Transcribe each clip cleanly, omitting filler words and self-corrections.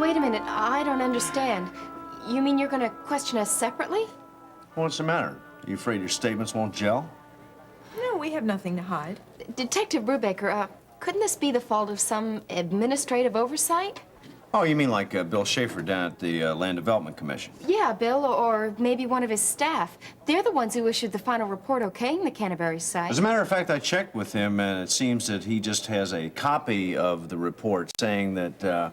Wait a minute, I don't understand. You mean you're gonna question us separately? What's the matter? Are you afraid your statements won't gel? No, we have nothing to hide. Detective Brubaker, couldn't this be the fault of some administrative oversight? Oh, you mean like Bill Schaefer down at the Land Development Commission? Yeah, Bill, or maybe one of his staff. They're the ones who issued the final report okaying the Canterbury site. As a matter of fact, I checked with him, and it seems that he just has a copy of the report saying that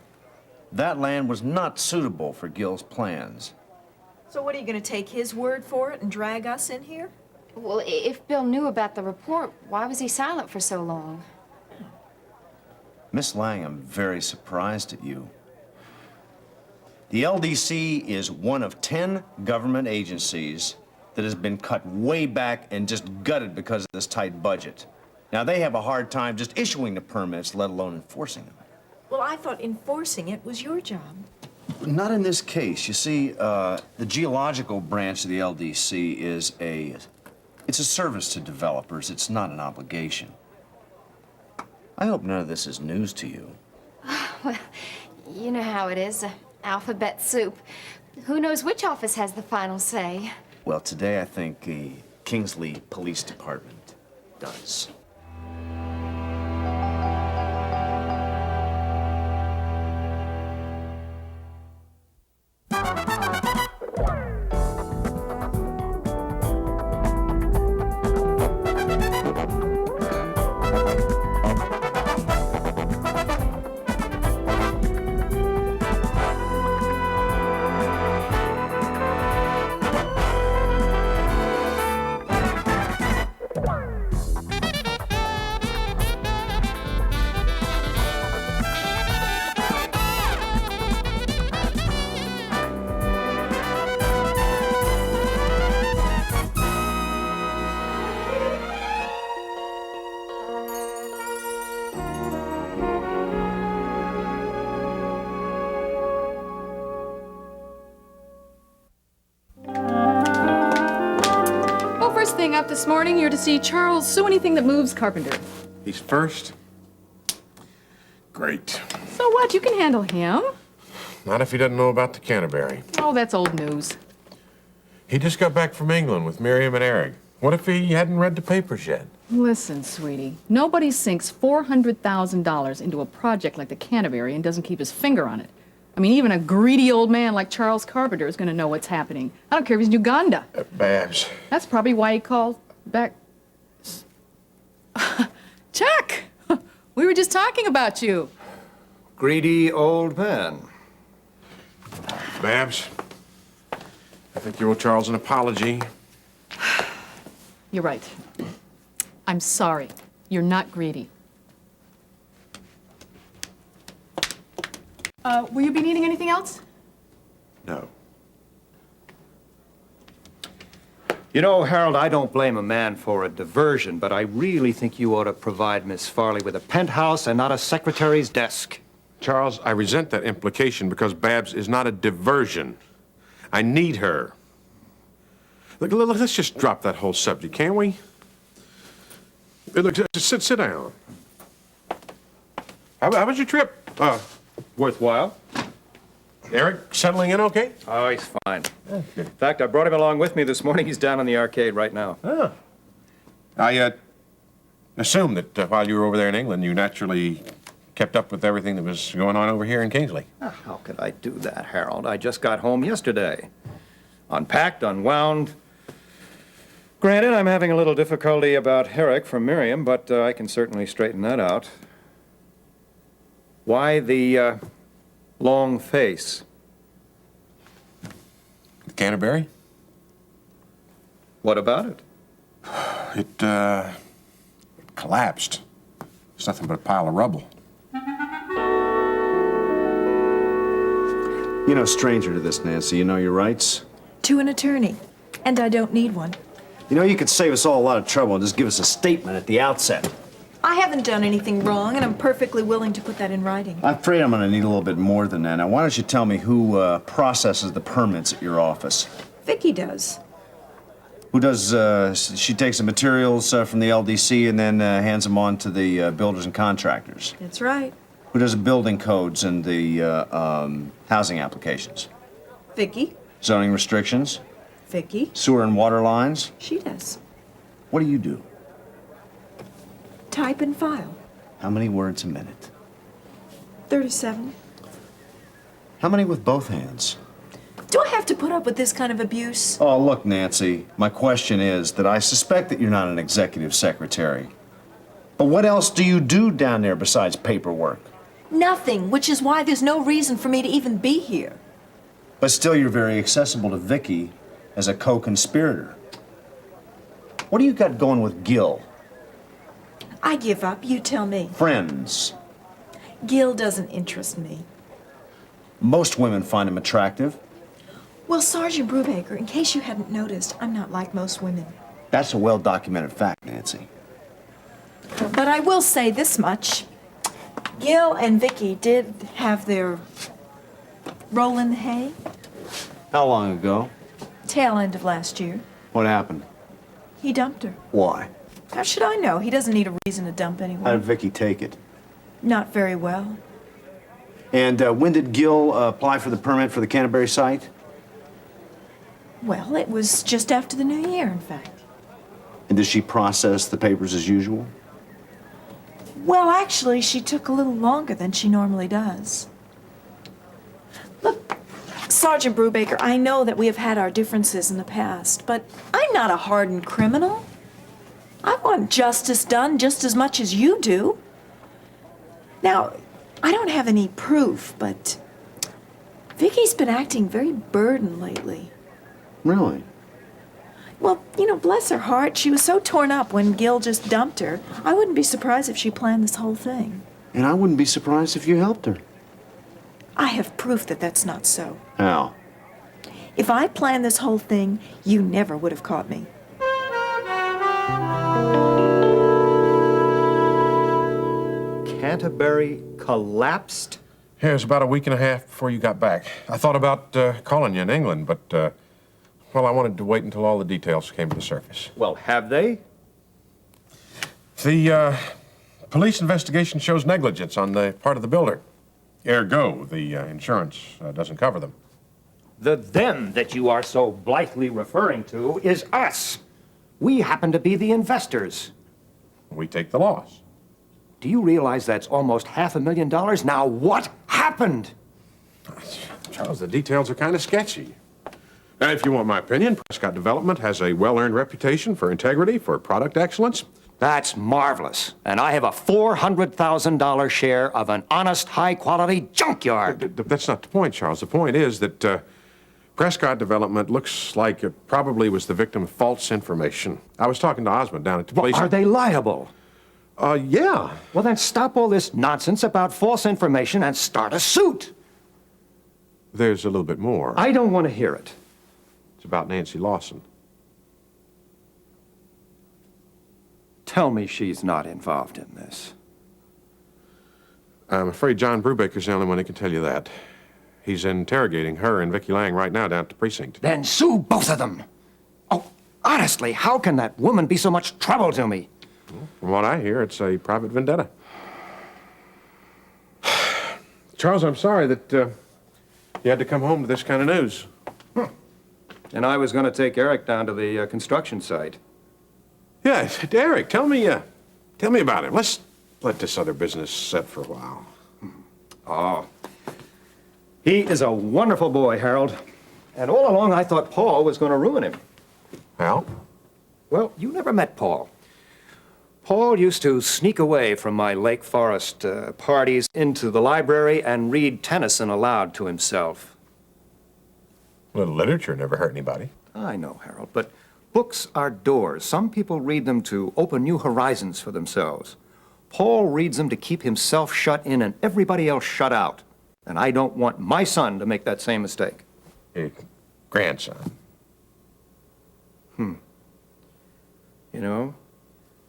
that land was not suitable for Gill's plans. So what, are you going to take his word for it and drag us in here? Well, if Bill knew about the report, why was he silent for so long? Miss Lang, I'm very surprised at you. The LDC is one of 10 government agencies that has been cut way back and just gutted because of this tight budget. Now, they have a hard time just issuing the permits, let alone enforcing them. Well, I thought enforcing it was your job. Not in this case. You see, the geological branch of the LDC is it's a service to developers. It's not an obligation. I hope none of this is news to you. Well, you know how it is. Alphabet soup. Who knows which office has the final say? Well, today I think the Kingsley Police Department does. First thing up this morning, you're to see Charles sue anything that moves Carpenter. He's first? Great. So what? You can handle him. Not if he doesn't know about the Canterbury. Oh, that's old news. He just got back from England with Miriam and Eric. What if he hadn't read the papers yet? Listen, sweetie, nobody sinks $400,000 into a project like the Canterbury and doesn't keep his finger on it. I mean, even a greedy old man like Charles Carpenter is going to know what's happening. I don't care if he's in Uganda. Babs. That's probably why he called back. Chuck! We were just talking about you. Greedy old man. Babs, I think you owe Charles an apology. You're right. I'm sorry. You're not greedy. Will you be needing anything else? No. You know, Harold, I don't blame a man for a diversion, but I really think you ought to provide Miss Farley with a penthouse and not a secretary's desk. Charles, I resent that implication because Babs is not a diversion. I need her. Look, let's just drop that whole subject, can we? Look, just sit down. How was your trip? Worthwhile? Eric settling in okay? Oh, he's fine. In fact, I brought him along with me this morning. He's down in the arcade right now. Oh. I assumed that while you were over there in England, you naturally kept up with everything that was going on over here in Kingsley. How could I do that, Harold? I just got home yesterday. Unpacked, unwound. Granted, I'm having a little difficulty about Herrick from Miriam, but I can certainly straighten that out. Why the long face? The Canterbury? What about it? It collapsed. It's nothing but a pile of rubble. You're no stranger to this, Nancy. You know your rights. To an attorney. And I don't need one. You know, you could save us all a lot of trouble and just give us a statement at the outset. I haven't done anything wrong, and I'm perfectly willing to put that in writing. I'm afraid I'm going to need a little bit more than that. Now, why don't you tell me who processes the permits at your office? Vicky does. Who does, she takes the materials from the LDC and then hands them on to the builders and contractors? That's right. Who does the building codes and the housing applications? Vicky? Zoning restrictions? Vicky? Sewer and water lines? She does. What do you do? Type and file. How many words a minute? 37. How many with both hands? Do I have to put up with this kind of abuse? Oh, look, Nancy, my question is that I suspect that you're not an executive secretary. But what else do you do down there besides paperwork? Nothing, which is why there's no reason for me to even be here. But still, you're very accessible to Vicky as a co-conspirator. What do you got going with Gil? I give up, you tell me. Friends. Gil doesn't interest me. Most women find him attractive. Well, Sergeant Brubaker, in case you hadn't noticed, I'm not like most women. That's a well-documented fact, Nancy. But I will say this much. Gil and Vicky did have their roll in the hay. How long ago? Tail end of last year. What happened? He dumped her. Why? How should I know? He doesn't need a reason to dump How anyone. did Vicky take it? Not very well. And when did Gil apply for the permit for the Canterbury site? Well, it was just after the New Year, in fact. And did she process the papers as usual? Well, actually, she took a little longer than she normally does. Look, Sergeant Brubaker, I know that we have had our differences in the past, but I'm not a hardened criminal. I want justice done just as much as you do. Now, I don't have any proof, but Vicky's been acting very burdened lately. Really? Well, you know, bless her heart, she was so torn up when Gil just dumped her. I wouldn't be surprised if she planned this whole thing. And I wouldn't be surprised if you helped her. I have proof that that's not so. How? If I planned this whole thing, you never would have caught me. Canterbury collapsed? Yeah, it was about a week and a half before you got back. I thought about calling you in England, but, well, I wanted to wait until all the details came to the surface. Well, have they? The police investigation shows negligence on the part of the builder. Ergo, the insurance doesn't cover them. The them that you are so blithely referring to is us. We happen to be the investors. We take the loss. Do you realize that's almost $500,000? Now what happened? Charles, the details are kind of sketchy. Now, if you want my opinion, Prescott Development has a well-earned reputation for integrity, for product excellence. That's marvelous. And I have a $400,000 share of an honest, high-quality junkyard. That's not the point, Charles. The point is that Prescott Development looks like it probably was the victim of false information. I was talking to Osmond down at the Well, police. are they liable? Yeah. Well, then stop all this nonsense about false information and start a suit. There's a little bit more. I don't want to hear it. It's about Nancy Lawson. Tell me she's not involved in this. I'm afraid John Brubaker's the only one who can tell you that. He's interrogating her and Vicki Lang right now down at the precinct. Then sue both of them. Oh, honestly, how can that woman be so much trouble to me? From what I hear, it's a private vendetta. Charles, I'm sorry that you had to come home to this kind of news. And I was going to take Eric down to the construction site. Yeah, Derek, tell me about it. Let's let this other business set for a while. Oh. He is a wonderful boy, Harold. And all along I thought Paul was going to ruin him. Al? Well, you never met Paul. Paul used to sneak away from my Lake Forest parties into the library and read Tennyson aloud to himself. A little literature never hurt anybody. I know, Harold, but books are doors. Some people read them to open new horizons for themselves. Paul reads them to keep himself shut in and everybody else shut out. And I don't want my son to make that same mistake. Your grandson. You know,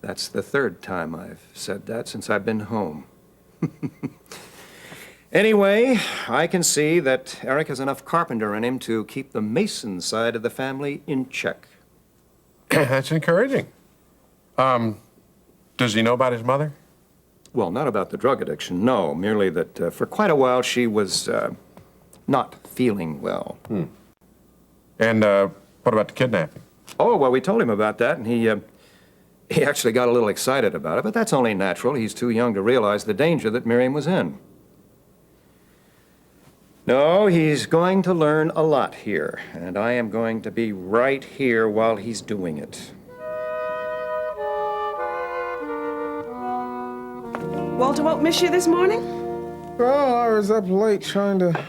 that's the third time I've said that since I've been home. Anyway, I can see that Eric has enough carpenter in him to keep the Mason side of the family in check. That's encouraging. Does he know about his mother? Well, not about the drug addiction, no. Merely that for quite a while she was not feeling well. And what about the kidnapping? Oh, well, we told him about that, and he actually got a little excited about it, but that's only natural. He's too young to realize the danger that Miriam was in. No, he's going to learn a lot here, and I am going to be right here while he's doing it. Walter won't miss you this morning? Well, I was up late trying to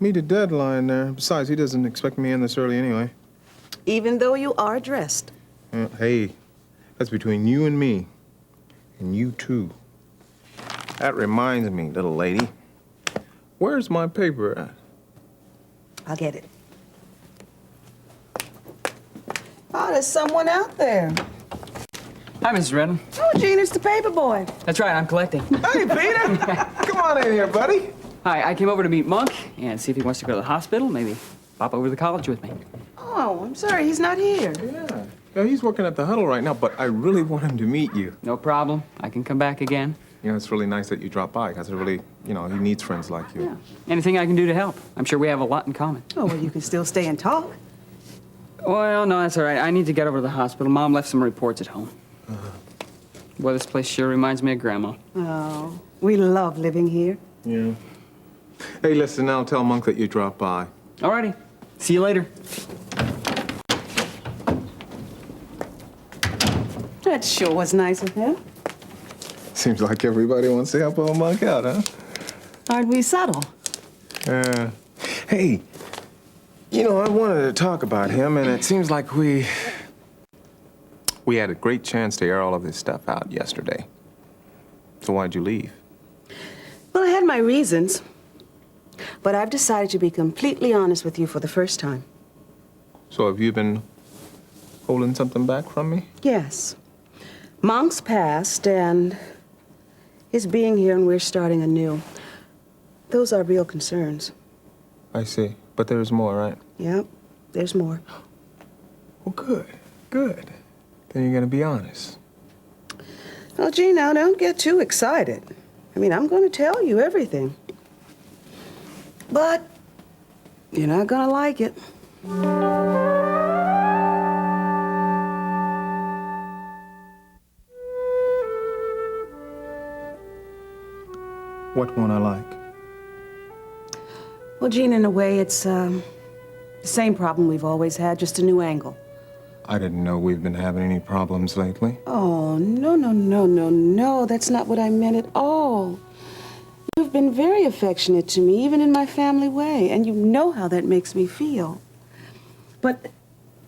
meet a deadline there. Besides, he doesn't expect me in this early anyway. Even though you are dressed. Hey, that's between you and me. And you too. That reminds me, little lady. Where's my paper at? I'll get it. Oh, there's someone out there. Hi, Mrs. Redden. Oh, Gene, it's the paper boy. That's right, I'm collecting. Hey, Peter! Come on in here, buddy. Hi, I came over to meet Monk and see if he wants to go to the hospital, maybe pop over to the college with me. Oh, I'm sorry, he's not here. Yeah, he's working at the huddle right now, but I really want him to meet you. No problem. I can come back again. You know, it's really nice that you dropped by, because it really, he needs friends like you. Yeah. Anything I can do to help. I'm sure we have a lot in common. Oh, well, you can still stay and talk. Well, no, that's all right. I need to get over to the hospital. Mom left some reports at home. Boy, this place sure reminds me of Grandma. Oh, we love living here. Yeah. Hey, listen, I'll tell Monk that you dropped by. All righty. See you later. That sure was nice of him. Seems like everybody wants to help old Monk out, huh? Aren't we subtle? Hey, I wanted to talk about him, and it seems like we had a great chance to air all of this stuff out yesterday. So why'd you leave? Well, I had my reasons. But I've decided to be completely honest with you for the first time. So have you been holding something back from me? Yes. Monk's passed, and his being here, and we're starting anew. Those are real concerns. I see. But there's more, right? Yep, there's more. Well, good. Good. Then you're gonna be honest. Well, Gene, now don't get too excited. I mean, I'm going to tell you everything. But you're not going to like it. What won't I like? Well, Gene, in a way, it's the same problem we've always had, just a new angle. I didn't know we've been having any problems lately. Oh, no. That's not what I meant at all. You've been very affectionate to me, even in my family way, and you know how that makes me feel. But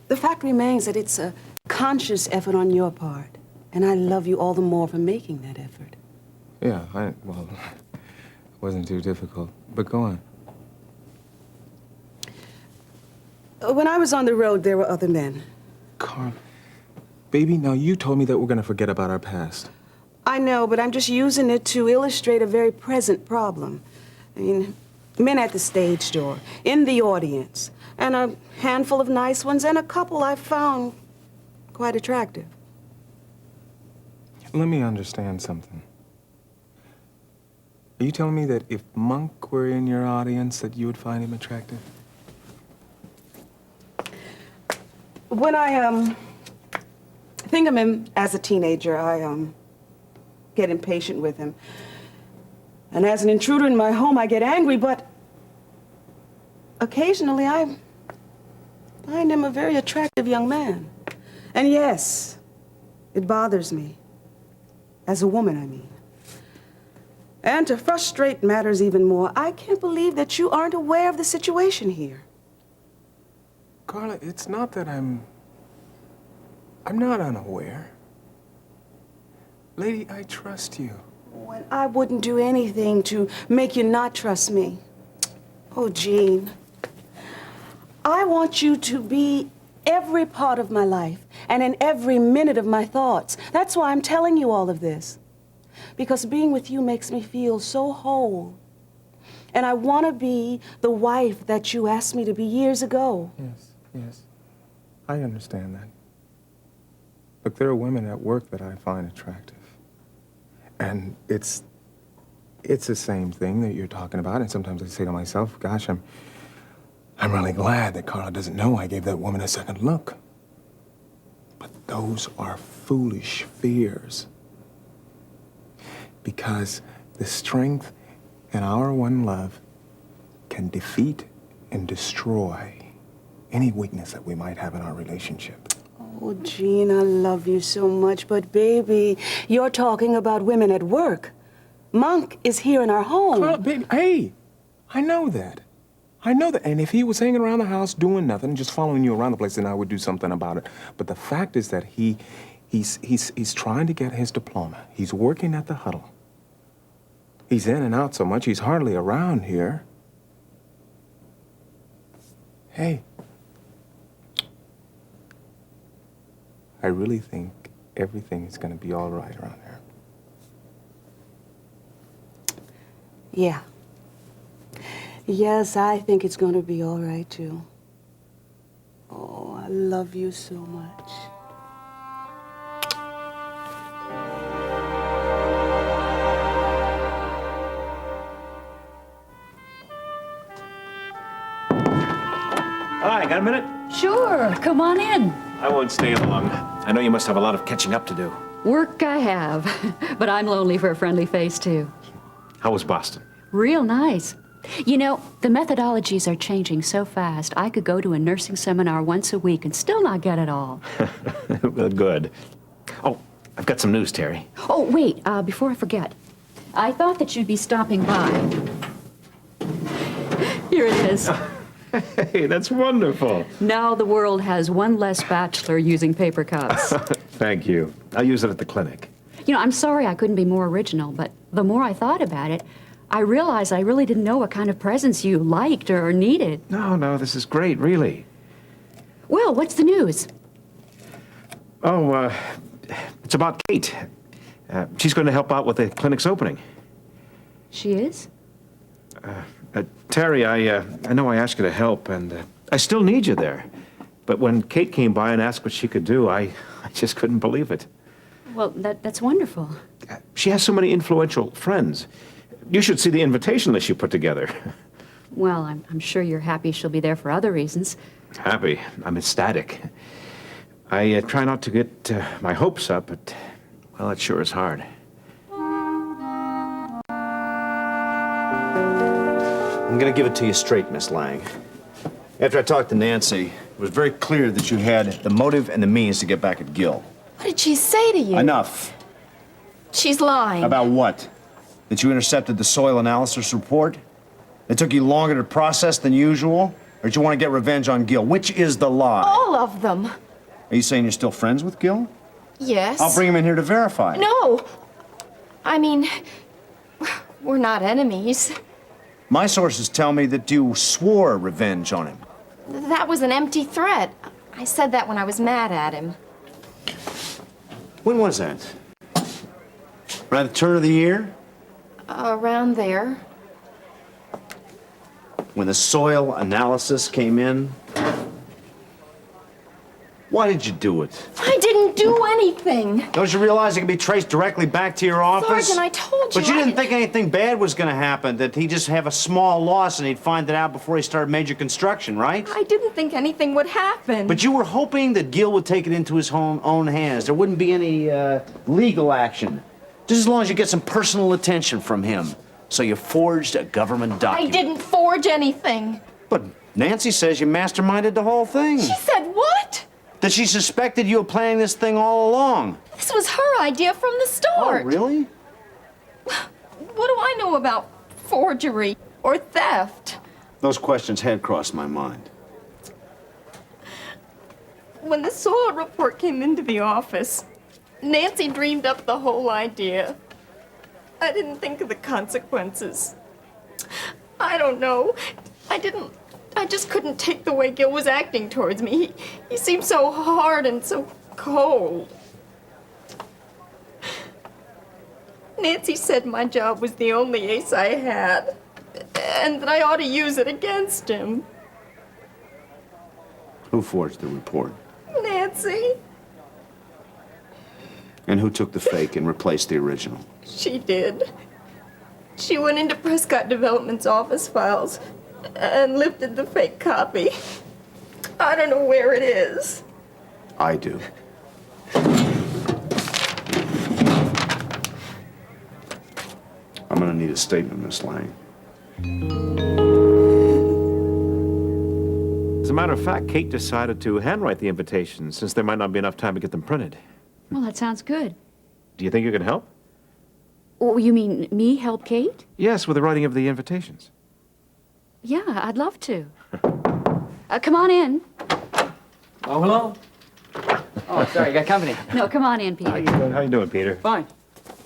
the fact remains that it's a conscious effort on your part, and I love you all the more for making that effort. Yeah, it wasn't too difficult. But go on. When I was on the road, there were other men. Carl, baby, now you told me that we're gonna forget about our past. I know, but I'm just using it to illustrate a very present problem. I mean, men at the stage door, in the audience, and a handful of nice ones, and a couple I found quite attractive. Let me understand something. Are you telling me that if Monk were in your audience, that you would find him attractive? When I think of him as a teenager, I get impatient with him. And as an intruder in my home, I get angry, but occasionally I find him a very attractive young man. And yes, it bothers me. As a woman, I mean. And to frustrate matters even more, I can't believe that you aren't aware of the situation here. Carla, it's not that I'm not unaware. Lady, I trust you. When I wouldn't do anything to make you not trust me. Oh, Gene, I want you to be every part of my life and in every minute of my thoughts. That's why I'm telling you all of this. Because being with you makes me feel so whole. And I want to be the wife that you asked me to be years ago. Yes. I understand that. Look, there are women at work that I find attractive. And it's the same thing that you're talking about. And sometimes I say to myself, gosh, I'm really glad that Carla doesn't know I gave that woman a second look. But those are foolish fears. Because the strength in our one love can defeat and destroy any weakness that we might have in our relationship. Oh, Gene, I love you so much, but baby, you're talking about women at work. Monk is here in our home. Carla, baby, hey, I know that. I know that. And if he was hanging around the house doing nothing, just following you around the place, then I would do something about it. But the fact is that he's trying to get his diploma. He's working at the huddle. He's in and out so much, he's hardly around here. Hey, I really think everything is going to be all right around here. Yeah. Yes, I think it's going to be all right, too. Oh, I love you so much. Hi, got a minute? Sure, come on in. I won't stay long. I know you must have a lot of catching up to do. Work I have, but I'm lonely for a friendly face, too. How was Boston? Real nice. You know, the methodologies are changing so fast, I could go to a nursing seminar once a week and still not get it all. Well, good. Oh, I've got some news, Terry. Oh, wait, before I forget. I thought that you'd be stopping by. Here it is. Hey, that's wonderful. Now the world has one less bachelor using paper cups. Thank you. I'll use it at the clinic. You know, I'm sorry I couldn't be more original, but the more I thought about it, I realized I really didn't know what kind of presents you liked or needed. No, this is great, really. Well, what's the news? Oh, it's about Kate. She's going to help out with the clinic's opening. She is? Terry, I know I asked you to help, and I still need you there. But when Kate came by and asked what she could do, I just couldn't believe it. Well, that's wonderful. She has so many influential friends. You should see the invitation list you put together. Well, I'm sure you're happy she'll be there for other reasons. Happy. I'm ecstatic. I try not to get my hopes up, but, well, it sure is hard. I'm gonna give it to you straight, Miss Lang. After I talked to Nancy, it was very clear that you had the motive and the means to get back at Gil. What did she say to you? Enough. She's lying. About what? That you intercepted the soil analysis report? It took you longer to process than usual? Or did you want to get revenge on Gil? Which is the lie? All of them. Are you saying you're still friends with Gil? Yes. I'll bring him in here to verify. No. I mean, we're not enemies. My sources tell me that you swore revenge on him. That was an empty threat. I said that when I was mad at him. When was that? Around the turn of the year? Around there. When the soil analysis came in? Why did you do it? I didn't do anything. Don't you realize it can be traced directly back to your office? Sergeant, I told you. But you didn't think anything bad was going to happen, that he'd just have a small loss and he'd find it out before he started major construction, right? I didn't think anything would happen. But you were hoping that Gil would take it into his own hands. There wouldn't be any legal action. Just as long as you get some personal attention from him. So you forged a government I document. didn't forge anything. But Nancy says you masterminded the whole thing. She said what? That she suspected you were planning this thing all along. This was her idea from the start. Oh, really? What do I know about forgery or theft? Those questions had crossed my mind. When the soil report came into the office, Nancy dreamed up the whole idea. I didn't think of the consequences. I don't know. I just couldn't take the way Gil was acting towards me. He seemed so hard and so cold. Nancy said my job was the only ace I had, and that I ought to use it against him. Who forged the report? Nancy. And who took the fake and replaced the original? She did. She went into Prescott Development's office files and lifted the fake copy. I don't know where it is. I do. I'm gonna need a statement, Miss Lang. As a matter of fact, Kate decided to handwrite the invitations since there might not be enough time to get them printed. Well, that sounds good. Do you think you can help? Oh, you mean me help Kate? Yes, with the writing of the invitations. Yeah, I'd love to. Come on in. Oh, hello. Oh, sorry, you got company. No, come on in, Peter. How you doing, Peter? Fine.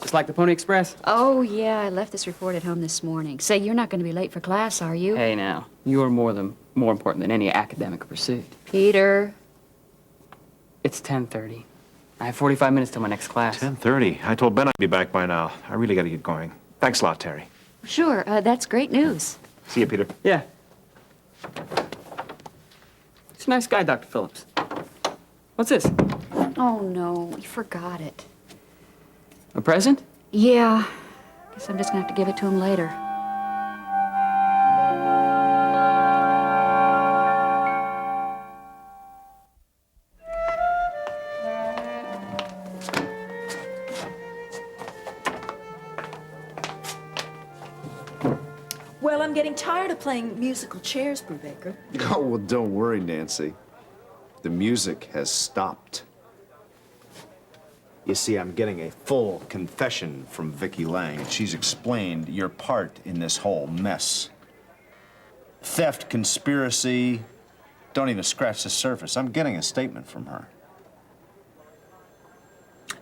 Just like the Pony Express. Oh, yeah, I left this report at home this morning. Say, you're not going to be late for class, are you? Hey, now. You're more important than any academic pursuit. Peter. It's 10:30. I have 45 minutes till my next class. 10:30. I told Ben I'd be back by now. I really got to get going. Thanks a lot, Terry. Sure, that's great news. See you, Peter. Yeah. He's a nice guy, Dr. Phillips. What's this? Oh, no, you forgot it. A present? Yeah. Guess I'm just going to have to give it to him later. Well, I'm getting tired of playing musical chairs, Brubaker. Oh, well, don't worry, Nancy. The music has stopped. You see, I'm getting a full confession from Vicki Lang. She's explained your part in this whole mess. Theft, conspiracy, don't even scratch the surface. I'm getting a statement from her.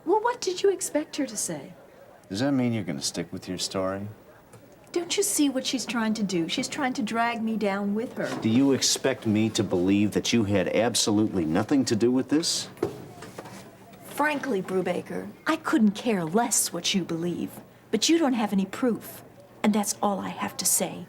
Well, what did you expect her to say? Does that mean you're gonna stick with your story? Don't you see what she's trying to do? She's trying to drag me down with her. Do you expect me to believe that you had absolutely nothing to do with this? Frankly, Brubaker, I couldn't care less what you believe, but you don't have any proof, and that's all I have to say.